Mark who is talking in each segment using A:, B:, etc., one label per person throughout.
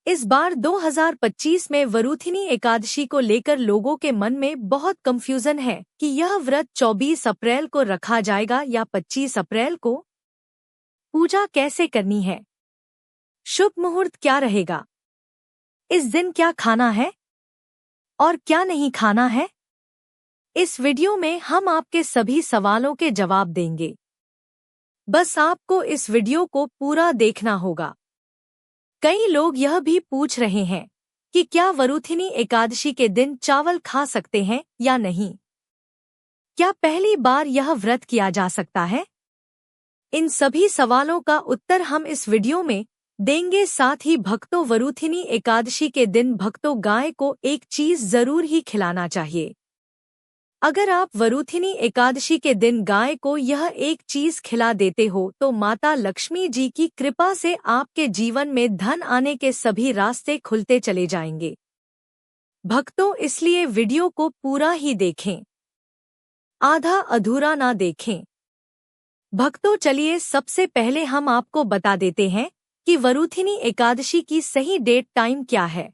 A: इस बार 2025 में वरुथिनी एकादशी को लेकर लोगों के मन में बहुत कंफ्यूजन है कि यह व्रत 24 अप्रैल को रखा जाएगा या 25 अप्रैल को। पूजा कैसे करनी है, शुभ मुहूर्त क्या रहेगा, इस दिन क्या खाना है और क्या नहीं खाना है। इस वीडियो में हम आपके सभी सवालों के जवाब देंगे। बस आपको इस वीडियो को पूरा देखना होगा। कई लोग यह भी पूछ रहे हैं कि क्या वरुथिनी एकादशी के दिन चावल खा सकते हैं या नहीं। क्या पहली बार यह व्रत किया जा सकता है? इन सभी सवालों का उत्तर हम इस वीडियो में देंगे। साथ ही भक्तों, वरुथिनी एकादशी के दिन भक्तों गाय को एक चीज जरूर ही खिलाना चाहिए। अगर आप वरुथिनी एकादशी के दिन गाय को यह एक चीज खिला देते हो तो माता लक्ष्मी जी की कृपा से आपके जीवन में धन आने के सभी रास्ते खुलते चले जाएंगे। भक्तों, इसलिए वीडियो को पूरा ही देखें, आधा अधूरा ना देखें। भक्तों, चलिए सबसे पहले हम आपको बता देते हैं कि वरुथिनी एकादशी की सही डेट टाइम क्या है।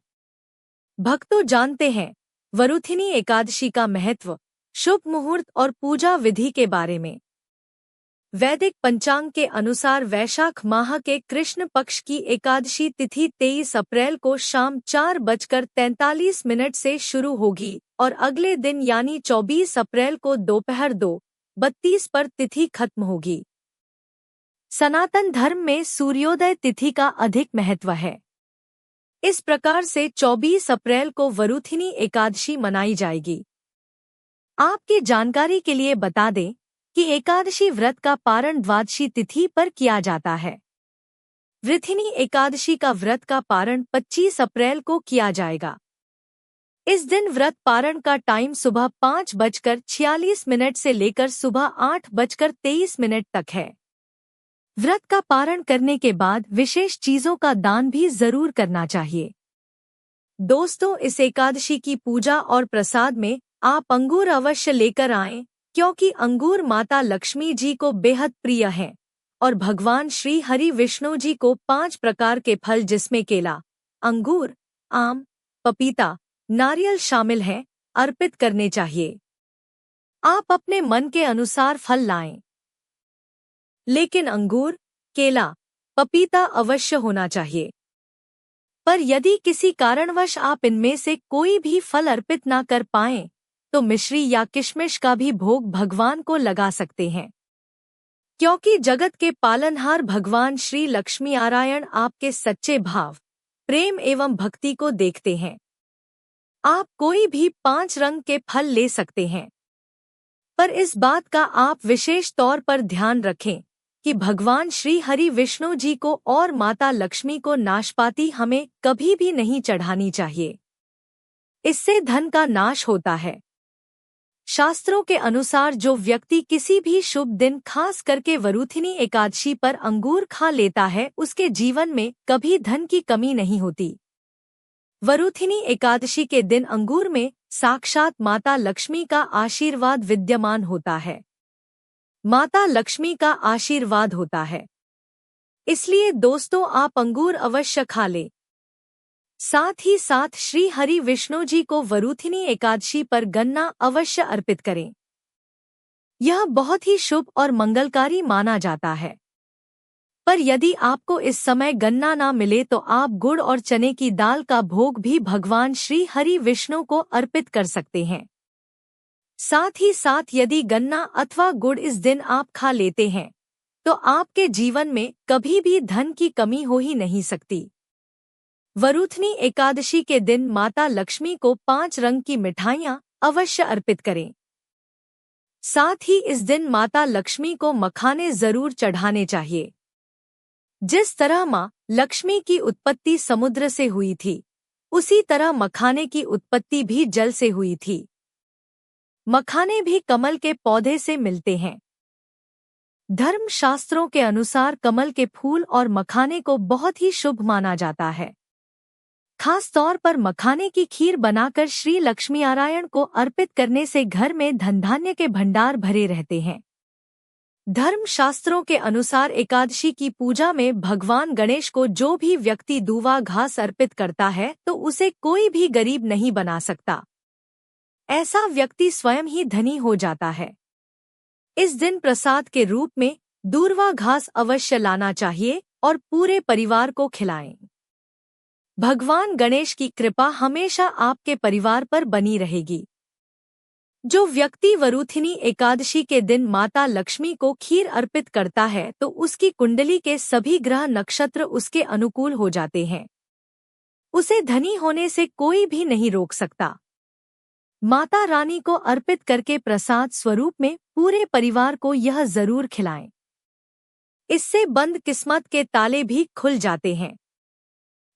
A: भक्तों, जानते हैं वरुथिनी एकादशी का महत्व, शुभ मुहूर्त और पूजा विधि के बारे में। वैदिक पंचांग के अनुसार वैशाख माह के कृष्ण पक्ष की एकादशी तिथि 23 अप्रैल को शाम 4:43 से शुरू होगी और अगले दिन यानी 24 अप्रैल को दोपहर 2:32 पर तिथि खत्म होगी। सनातन धर्म में सूर्योदय तिथि का अधिक महत्व है। इस प्रकार से 24 अप्रैल को वरुथिनी एकादशी मनाई जाएगी। आपकी जानकारी के लिए बता दें कि एकादशी व्रत का पारण द्वादशी तिथि पर किया जाता है। वृथिनी एकादशी का व्रत का पारण 25 अप्रैल को किया जाएगा। इस दिन व्रत पारण का टाइम सुबह 5:46 से लेकर सुबह 8:23 तक है। व्रत का पारण करने के बाद विशेष चीजों का दान भी जरूर करना चाहिए। दोस्तों, इस एकादशी की पूजा और प्रसाद में आप अंगूर अवश्य लेकर आएं, क्योंकि अंगूर माता लक्ष्मी जी को बेहद प्रिय हैं और भगवान श्री हरि विष्णु जी को 5 प्रकार के फल जिसमें केला, अंगूर, आम, पपीता, नारियल शामिल हैं, अर्पित करने चाहिए। आप अपने मन के अनुसार फल लाएं, लेकिन अंगूर, केला, पपीता अवश्य होना चाहिए। पर यदि किसी कारणवश आप इनमें से कोई भी फल अर्पित ना कर पाएं, तो मिश्री या किशमिश का भी भोग भगवान को लगा सकते हैं, क्योंकि जगत के पालनहार भगवान श्री लक्ष्मी नारायण आपके सच्चे भाव, प्रेम एवं भक्ति को देखते हैं। आप कोई भी 5 रंग के फल ले सकते हैं, पर इस बात का आप विशेष तौर पर ध्यान रखें कि भगवान श्री हरि विष्णु जी को और माता लक्ष्मी को नाशपाती हमें कभी भी नहीं चढ़ानी चाहिए। इससे धन का नाश होता है। शास्त्रों के अनुसार जो व्यक्ति किसी भी शुभ दिन खास करके वरुथिनी एकादशी पर अंगूर खा लेता है, उसके जीवन में कभी धन की कमी नहीं होती। वरुथिनी एकादशी के दिन अंगूर में साक्षात माता लक्ष्मी का आशीर्वाद विद्यमान होता है। माता लक्ष्मी का आशीर्वाद होता है। इसलिए दोस्तों, आप अंगूर अवश्य खा लें। साथ ही साथ श्री हरि विष्णु जी को वरुथिनी एकादशी पर गन्ना अवश्य अर्पित करें। यह बहुत ही शुभ और मंगलकारी माना जाता है। पर यदि आपको इस समय गन्ना ना मिले तो आप गुड़ और चने की दाल का भोग भी भगवान श्री हरि विष्णु को अर्पित कर सकते हैं। साथ ही साथ यदि गन्ना अथवा गुड़ इस दिन आप खा लेते हैं तो आपके जीवन में कभी भी धन की कमी हो ही नहीं सकती। वरुथिनी एकादशी के दिन माता लक्ष्मी को 5 रंग की मिठाइयाँ अवश्य अर्पित करें। साथ ही इस दिन माता लक्ष्मी को मखाने जरूर चढ़ाने चाहिए। जिस तरह माँ लक्ष्मी की उत्पत्ति समुद्र से हुई थी, उसी तरह मखाने की उत्पत्ति भी जल से हुई थी। मखाने भी कमल के पौधे से मिलते हैं। धर्म शास्त्रों के अनुसार कमल के फूल और मखाने को बहुत ही शुभ माना जाता है। खास तौर पर मखाने की खीर बनाकर श्री लक्ष्मी नारायण को अर्पित करने से घर में धन धान्य के भंडार भरे रहते हैं। धर्म शास्त्रों के अनुसार एकादशी की पूजा में भगवान गणेश को जो भी व्यक्ति दूवा घास अर्पित करता है तो उसे कोई भी गरीब नहीं बना सकता। ऐसा व्यक्ति स्वयं ही धनी हो जाता है। इस दिन प्रसाद के रूप में दूर्वा घास अवश्य लाना चाहिए और पूरे परिवार को खिलाएं। भगवान गणेश की कृपा हमेशा आपके परिवार पर बनी रहेगी। जो व्यक्ति वरूथिनी एकादशी के दिन माता लक्ष्मी को खीर अर्पित करता है तो उसकी कुंडली के सभी ग्रह नक्षत्र उसके अनुकूल हो जाते हैं। उसे धनी होने से कोई भी नहीं रोक सकता। माता रानी को अर्पित करके प्रसाद स्वरूप में पूरे परिवार को यह जरूर खिलाएं। इससे बंद किस्मत के ताले भी खुल जाते हैं।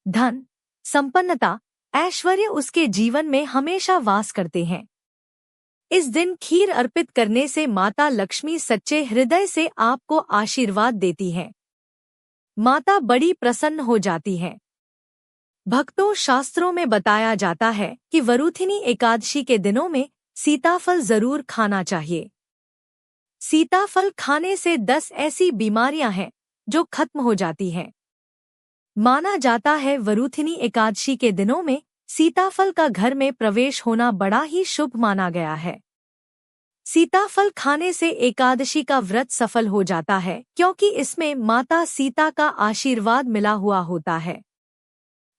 A: धन, संपन्नता, ऐश्वर्य उसके जीवन में हमेशा वास करते हैं। इस दिन खीर अर्पित करने से माता लक्ष्मी सच्चे हृदय से आपको आशीर्वाद देती हैं। माता बड़ी प्रसन्न हो जाती हैं। भक्तों, शास्त्रों में बताया जाता है कि वरूथिनी एकादशी के दिनों में सीताफल जरूर खाना चाहिए। सीताफल खाने से 10 ऐसी बीमारियां हैं जो खत्म हो जाती हैं। माना जाता है वरूथिनी एकादशी के दिनों में सीताफल का घर में प्रवेश होना बड़ा ही शुभ माना गया है। सीताफल खाने से एकादशी का व्रत सफल हो जाता है क्योंकि इसमें माता सीता का आशीर्वाद मिला हुआ होता है।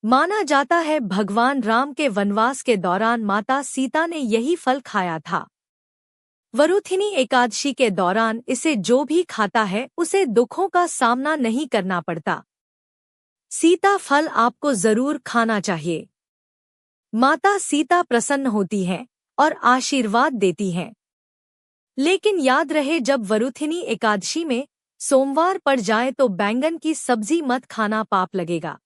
A: माना जाता है भगवान राम के वनवास के दौरान माता सीता ने यही फल खाया था। वरूथिनी एकादशी के दौरान इसे जो भी खाता है उसे दुखों का सामना नहीं करना पड़ता। सीता फल आपको जरूर खाना चाहिए। माता सीता प्रसन्न होती हैं और आशीर्वाद देती हैं। लेकिन याद रहे, जब वरूथिनी एकादशी में सोमवार पड़ जाए तो बैंगन की सब्जी मत खाना, पाप लगेगा।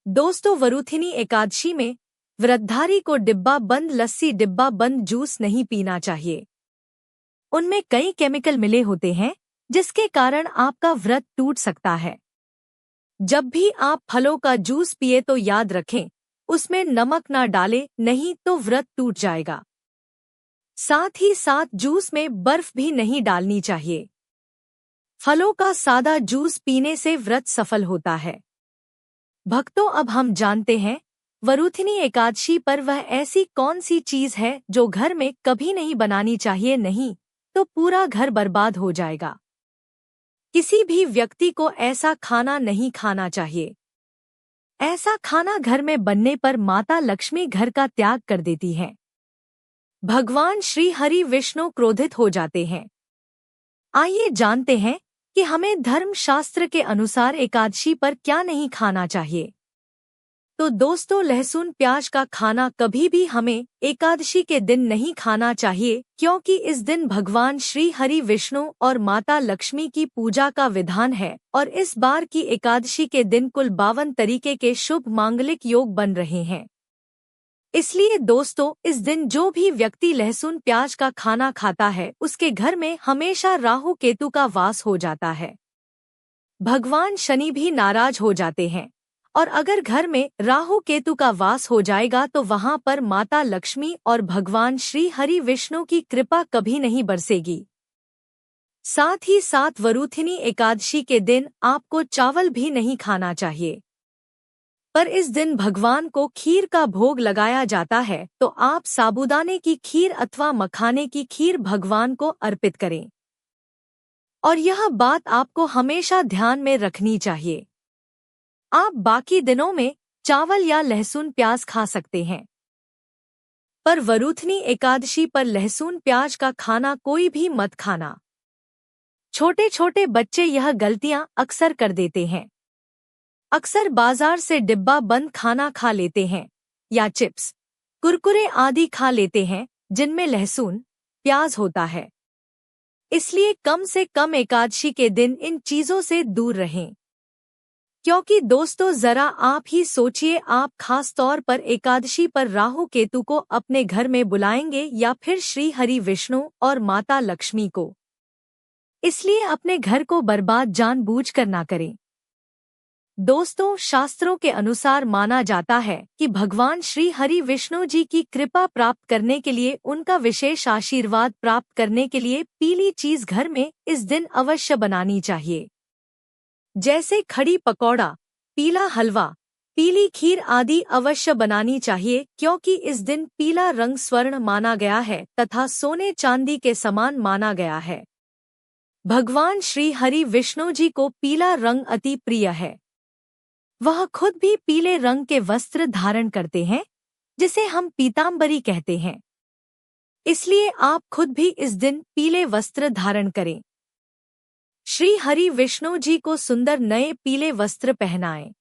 A: दोस्तों, वरूथिनी एकादशी में व्रतधारी को डिब्बा बंद लस्सी, डिब्बा बंद जूस नहीं पीना चाहिए। उनमें कई केमिकल मिले होते हैं जिसके कारण आपका व्रत टूट सकता है। जब भी आप फलों का जूस पिए तो याद रखें उसमें नमक ना डालें, नहीं तो व्रत टूट जाएगा। साथ ही साथ जूस में बर्फ भी नहीं डालनी चाहिए। फलों का सादा जूस पीने से व्रत सफल होता है। भक्तों, अब हम जानते हैं वरूथिनी एकादशी पर वह ऐसी कौन सी चीज है जो घर में कभी नहीं बनानी चाहिए, नहीं तो पूरा घर बर्बाद हो जाएगा। किसी भी व्यक्ति को ऐसा खाना नहीं खाना चाहिए। ऐसा खाना घर में बनने पर माता लक्ष्मी घर का त्याग कर देती हैं। भगवान श्री हरि विष्णु क्रोधित हो जाते हैं। आइए जानते हैं कि हमें धर्म शास्त्र के अनुसार एकादशी पर क्या नहीं खाना चाहिए। तो दोस्तों, लहसुन प्याज का खाना कभी भी हमें एकादशी के दिन नहीं खाना चाहिए क्योंकि इस दिन भगवान श्री हरि विष्णु और माता लक्ष्मी की पूजा का विधान है और इस बार की एकादशी के दिन कुल 52 तरीके के शुभ मांगलिक योग बन रहे हैं। इसलिए दोस्तों, इस दिन जो भी व्यक्ति लहसुन प्याज का खाना खाता है उसके घर में हमेशा राहु केतु का वास हो जाता है। भगवान शनि भी नाराज हो जाते हैं और अगर घर में राहु केतु का वास हो जाएगा तो वहां पर माता लक्ष्मी और भगवान श्री हरि विष्णु की कृपा कभी नहीं बरसेगी। साथ ही साथ वरूथिनी एकादशी के दिन आपको चावल भी नहीं खाना चाहिए। पर इस दिन भगवान को खीर का भोग लगाया जाता है तो आप साबूदाने की खीर अथवा मखाने की खीर भगवान को अर्पित करें। और यह बात आपको हमेशा ध्यान में रखनी चाहिए। आप बाकी दिनों में चावल या लहसुन प्याज खा सकते हैं, पर वरूथिनी एकादशी पर लहसुन प्याज का खाना कोई भी मत खाना। छोटे छोटे बच्चे यह गलतियां अक्सर कर देते हैं। अक्सर बाजार से डिब्बा बंद खाना खा लेते हैं या चिप्स, कुरकुरे आदि खा लेते हैं जिनमें लहसुन प्याज होता है। इसलिए कम से कम एकादशी के दिन इन चीजों से दूर रहें। क्योंकि दोस्तों, जरा आप ही सोचिए, आप खास तौर पर एकादशी पर राहु केतु को अपने घर में बुलाएंगे या फिर श्री हरि विष्णु और माता लक्ष्मी को। इसलिए अपने घर को बर्बाद जानबूझकर ना करें। दोस्तों, शास्त्रों के अनुसार माना जाता है कि भगवान श्री हरि विष्णु जी की कृपा प्राप्त करने के लिए, उनका विशेष आशीर्वाद प्राप्त करने के लिए पीली चीज घर में इस दिन अवश्य बनानी चाहिए, जैसे खड़ी पकौड़ा, पीला हलवा, पीली खीर आदि अवश्य बनानी चाहिए, क्योंकि इस दिन पीला रंग स्वर्ण माना गया है तथा सोने चांदी के समान माना गया है। भगवान श्री हरि विष्णु जी को पीला रंग अति प्रिय है। वह खुद भी पीले रंग के वस्त्र धारण करते हैं, जिसे हम पीतांबरी कहते हैं। इसलिए आप खुद भी इस दिन पीले वस्त्र धारण करें। श्री हरि विष्णु जी को सुंदर नए पीले वस्त्र पहनाएं।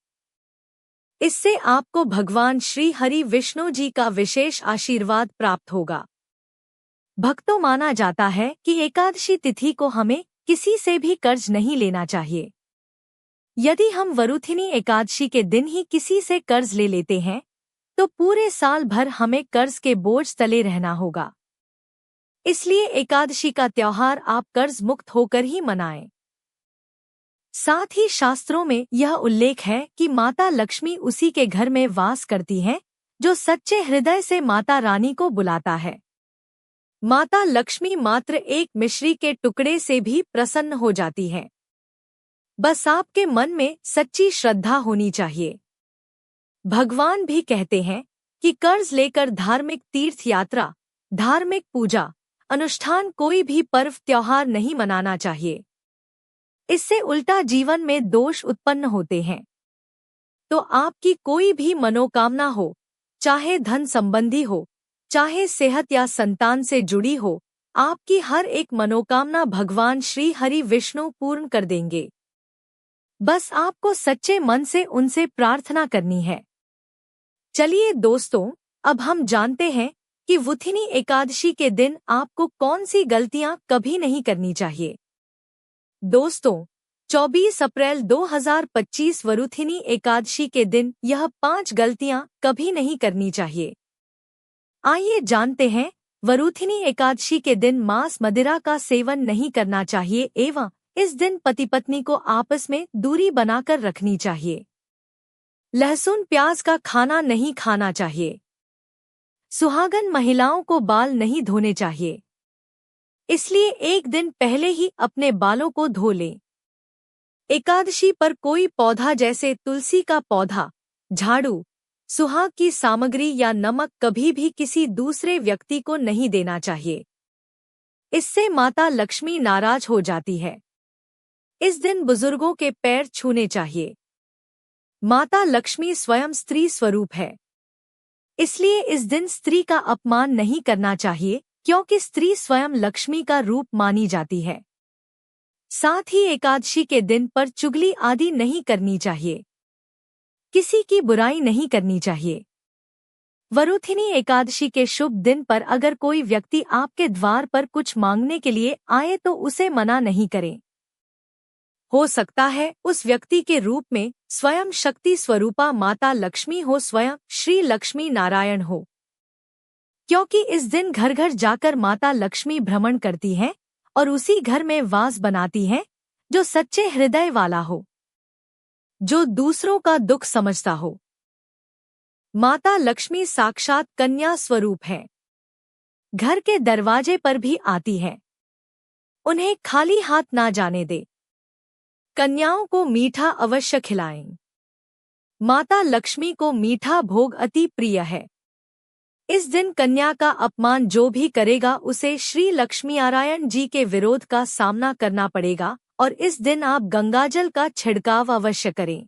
A: इससे आपको भगवान श्री हरि विष्णु जी का विशेष आशीर्वाद प्राप्त होगा। भक्तों, माना जाता है कि एकादशी तिथि को हमें किसी से भी कर्ज नहीं लेना चाहिए। यदि हम वरुथिनी एकादशी के दिन ही किसी से कर्ज ले लेते हैं, तो पूरे साल भर हमें कर्ज के बोझ तले रहना होगा। इसलिए एकादशी का त्योहार आप कर्ज मुक्त होकर ही मनाएं। साथ ही शास्त्रों में यह उल्लेख है कि माता लक्ष्मी उसी के घर में वास करती हैं जो सच्चे हृदय से माता रानी को बुलाता है। माता लक्ष्मी मात्र एक मिश्री के टुकड़े से भी प्रसन्न हो जाती है। बस आपके मन में सच्ची श्रद्धा होनी चाहिए। भगवान भी कहते हैं कि कर्ज लेकर धार्मिक तीर्थ यात्रा, धार्मिक पूजा, अनुष्ठान, कोई भी पर्व त्योहार नहीं मनाना चाहिए। इससे उल्टा जीवन में दोष उत्पन्न होते हैं। तो आपकी कोई भी मनोकामना हो, चाहे धन संबंधी हो, चाहे सेहत या संतान से जुड़ी हो, आपकी हर एक मनोकामना भगवान श्री हरि विष्णु पूर्ण कर देंगे। बस आपको सच्चे मन से उनसे प्रार्थना करनी है। चलिए दोस्तों, अब हम जानते हैं कि वरुथिनी एकादशी के दिन आपको कौन सी गलतियां कभी नहीं करनी चाहिए। दोस्तों, 24 अप्रैल 2025 वरुथिनी एकादशी के दिन यह 5 गलतियां कभी नहीं करनी चाहिए। आइए जानते हैं। वरुथिनी एकादशी के दिन मांस मदिरा का सेवन नहीं करना चाहिए एवं इस दिन पति पत्नी को आपस में दूरी बनाकर रखनी चाहिए। लहसुन प्याज का खाना नहीं खाना चाहिए। सुहागन महिलाओं को बाल नहीं धोने चाहिए, इसलिए एक दिन पहले ही अपने बालों को धो लें। एकादशी पर कोई पौधा जैसे तुलसी का पौधा, झाड़ू, सुहाग की सामग्री या नमक कभी भी किसी दूसरे व्यक्ति को नहीं देना चाहिए। इससे माता लक्ष्मी नाराज हो जाती है। इस दिन बुजुर्गों के पैर छूने चाहिए। माता लक्ष्मी स्वयं स्त्री स्वरूप है, इसलिए इस दिन स्त्री का अपमान नहीं करना चाहिए, क्योंकि स्त्री स्वयं लक्ष्मी का रूप मानी जाती है। साथ ही एकादशी के दिन पर चुगली आदि नहीं करनी चाहिए। किसी की बुराई नहीं करनी चाहिए। वरुथिनी एकादशी के शुभ दिन पर अगर कोई व्यक्ति आपके द्वार पर कुछ मांगने के लिए आए तो उसे मना नहीं करें। हो सकता है उस व्यक्ति के रूप में स्वयं शक्ति स्वरूपा माता लक्ष्मी हो, स्वयं श्री लक्ष्मी नारायण हो, क्योंकि इस दिन घर घर जाकर माता लक्ष्मी भ्रमण करती हैं और उसी घर में वास बनाती हैं जो सच्चे हृदय वाला हो, जो दूसरों का दुख समझता हो। माता लक्ष्मी साक्षात कन्या स्वरूप है। घर के दरवाजे पर भी आती है। उन्हें खाली हाथ ना जाने दे। कन्याओं को मीठा अवश्य खिलाएं। माता लक्ष्मी को मीठा भोग अति प्रिय है। इस दिन कन्या का अपमान जो भी करेगा उसे श्री लक्ष्मी नारायण जी के विरोध का सामना करना पड़ेगा और इस दिन आप गंगाजल का छिड़काव अवश्य करें।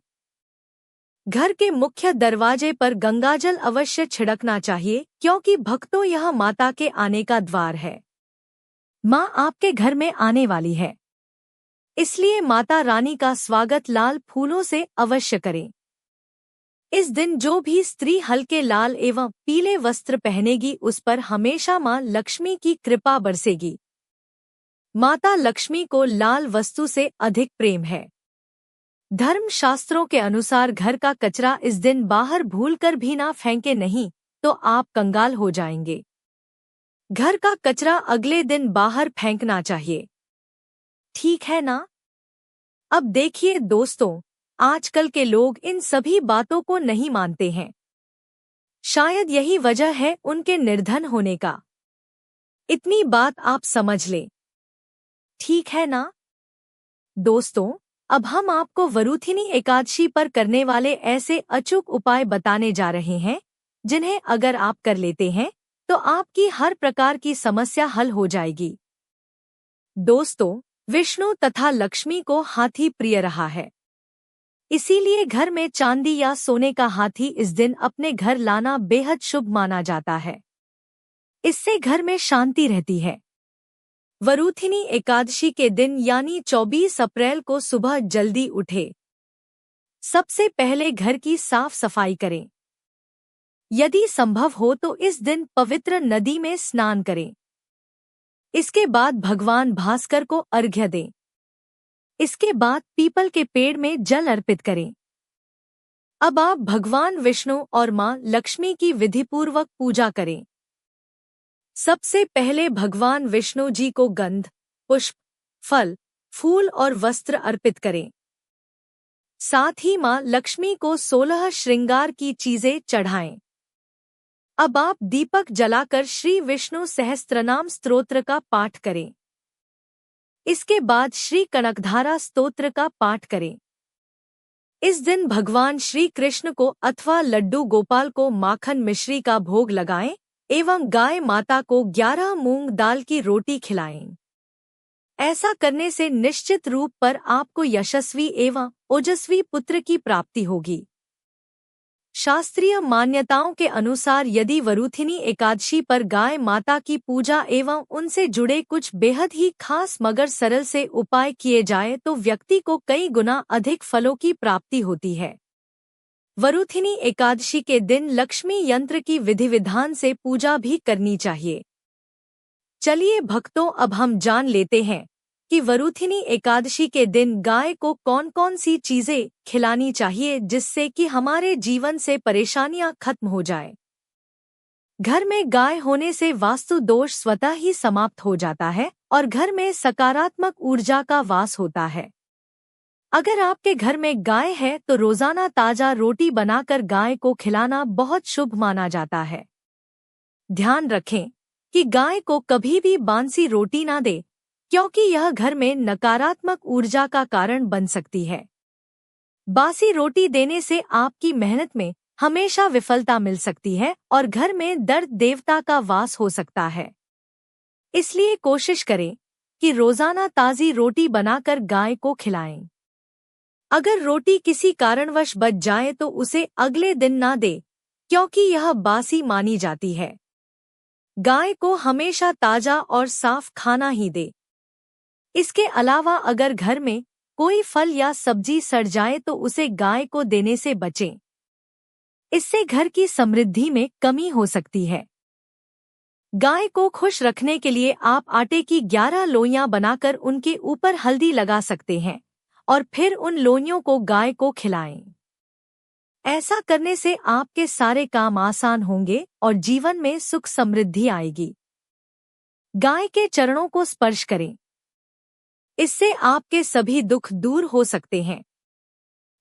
A: घर के मुख्य दरवाजे पर गंगाजल अवश्य छिड़कना चाहिए, क्योंकि भक्तों यह माता के आने का द्वार है। माँ आपके घर में आने वाली है, इसलिए माता रानी का स्वागत लाल फूलों से अवश्य करें। इस दिन जो भी स्त्री हल्के लाल एवं पीले वस्त्र पहनेगी उस पर हमेशा माँ लक्ष्मी की कृपा बरसेगी। माता लक्ष्मी को लाल वस्तु से अधिक प्रेम है। धर्म शास्त्रों के अनुसार घर का कचरा इस दिन बाहर भूलकर भी ना फेंके, नहीं तो आप कंगाल हो जाएंगे। घर का कचरा अगले दिन बाहर फेंकना चाहिए। ठीक है ना? अब देखिए दोस्तों, आजकल के लोग इन सभी बातों को नहीं मानते हैं। शायद यही वजह है उनके निर्धन होने का। इतनी बात आप समझ लें। ठीक है ना? दोस्तों, अब हम आपको वरुथिनी एकादशी पर करने वाले ऐसे अचूक उपाय बताने जा रहे हैं, जिन्हें अगर आप कर लेते हैं, तो आपकी हर प्रकार की समस्या हल हो जाएगी। दोस्तों, विष्णु तथा लक्ष्मी को हाथी प्रिय रहा है। इसीलिए घर में चांदी या सोने का हाथी इस दिन अपने घर लाना बेहद शुभ माना जाता है। इससे घर में शांति रहती है। वरुथिनी एकादशी के दिन यानी 24 अप्रैल को सुबह जल्दी उठे। सबसे पहले घर की साफ सफाई करें। यदि संभव हो तो इस दिन पवित्र नदी में स्नान करें। इसके बाद भगवान भास्कर को अर्घ्य दें। इसके बाद पीपल के पेड़ में जल अर्पित करें। अब आप भगवान विष्णु और मां लक्ष्मी की विधिपूर्वक पूजा करें। सबसे पहले भगवान विष्णु जी को गंध, पुष्प, फल, फूल और वस्त्र अर्पित करें। साथ ही मां लक्ष्मी को 16 श्रृंगार की चीजें चढ़ाएं। अब आप दीपक जलाकर श्री विष्णु सहस्त्रनाम स्तोत्र का पाठ करें। इसके बाद श्री कनकधारा स्तोत्र का पाठ करें। इस दिन भगवान श्री कृष्ण को अथवा लड्डू गोपाल को माखन मिश्री का भोग लगाएं एवं गाय माता को 11 मूंग दाल की रोटी खिलाएं। ऐसा करने से निश्चित रूप पर आपको यशस्वी एवं ओजस्वी पुत्र की प्राप्ति होगी। शास्त्रीय मान्यताओं के अनुसार यदि वरुथिनी एकादशी पर गाय माता की पूजा एवं उनसे जुड़े कुछ बेहद ही खास मगर सरल से उपाय किए जाए तो व्यक्ति को कई गुना अधिक फलों की प्राप्ति होती है। वरुथिनी एकादशी के दिन लक्ष्मी यंत्र की विधि विधान से पूजा भी करनी चाहिए। चलिए भक्तों, अब हम जान लेते हैं कि वरुथिनी एकादशी के दिन गाय को कौन कौन सी चीजें खिलानी चाहिए जिससे कि हमारे जीवन से परेशानियां खत्म हो जाए। घर में गाय होने से वास्तु दोष स्वतः ही समाप्त हो जाता है और घर में सकारात्मक ऊर्जा का वास होता है। अगर आपके घर में गाय है तो रोजाना ताजा रोटी बनाकर गाय को खिलाना बहुत शुभ माना जाता है। ध्यान रखें कि गाय को कभी भी बासी रोटी ना दे, क्योंकि यह घर में नकारात्मक ऊर्जा का कारण बन सकती है। बासी रोटी देने से आपकी मेहनत में हमेशा विफलता मिल सकती है और घर में दर्द देवता का वास हो सकता है। इसलिए कोशिश करें कि रोजाना ताजी रोटी बनाकर गाय को खिलाएं। अगर रोटी किसी कारणवश बच जाए तो उसे अगले दिन ना दे, क्योंकि यह बासी मानी जाती है। गाय को हमेशा ताजा और साफ खाना ही दे। इसके अलावा अगर घर में कोई फल या सब्जी सड़ जाए तो उसे गाय को देने से बचें। इससे घर की समृद्धि में कमी हो सकती है। गाय को खुश रखने के लिए आप आटे की 11 लोइयां बनाकर उनके ऊपर हल्दी लगा सकते हैं और फिर उन लोइयों को गाय को खिलाएं। ऐसा करने से आपके सारे काम आसान होंगे और जीवन में सुख समृद्धि आएगी। गाय के चरणों को स्पर्श करें। इससे आपके सभी दुख दूर हो सकते हैं।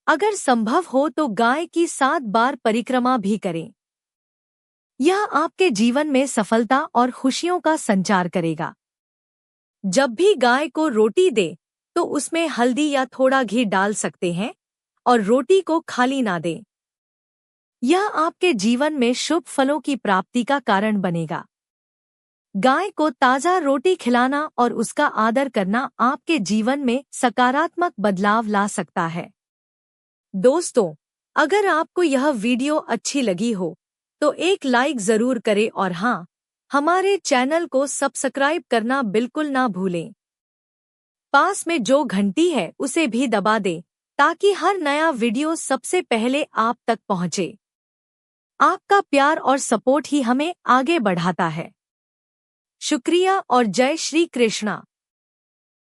A: अगर संभव हो तो गाय की 7 बार परिक्रमा भी करें। यह आपके जीवन में सफलता और खुशियों का संचार करेगा। जब भी गाय को रोटी दे तो उसमें हल्दी या थोड़ा घी डाल सकते हैं और रोटी को खाली ना दें। यह आपके जीवन में शुभ फलों की प्राप्ति का कारण बनेगा। गाय को ताजा रोटी खिलाना और उसका आदर करना आपके जीवन में सकारात्मक बदलाव ला सकता है। दोस्तों, अगर आपको यह वीडियो अच्छी लगी हो तो एक लाइक जरूर करें और हाँ, हमारे चैनल को सब्सक्राइब करना बिल्कुल ना भूलें। पास में जो घंटी है उसे भी दबा दें ताकि हर नया वीडियो सबसे पहले आप तक पहुंचे। आपका प्यार और सपोर्ट ही हमें आगे बढ़ाता है। शुक्रिया और जय श्री कृष्णा।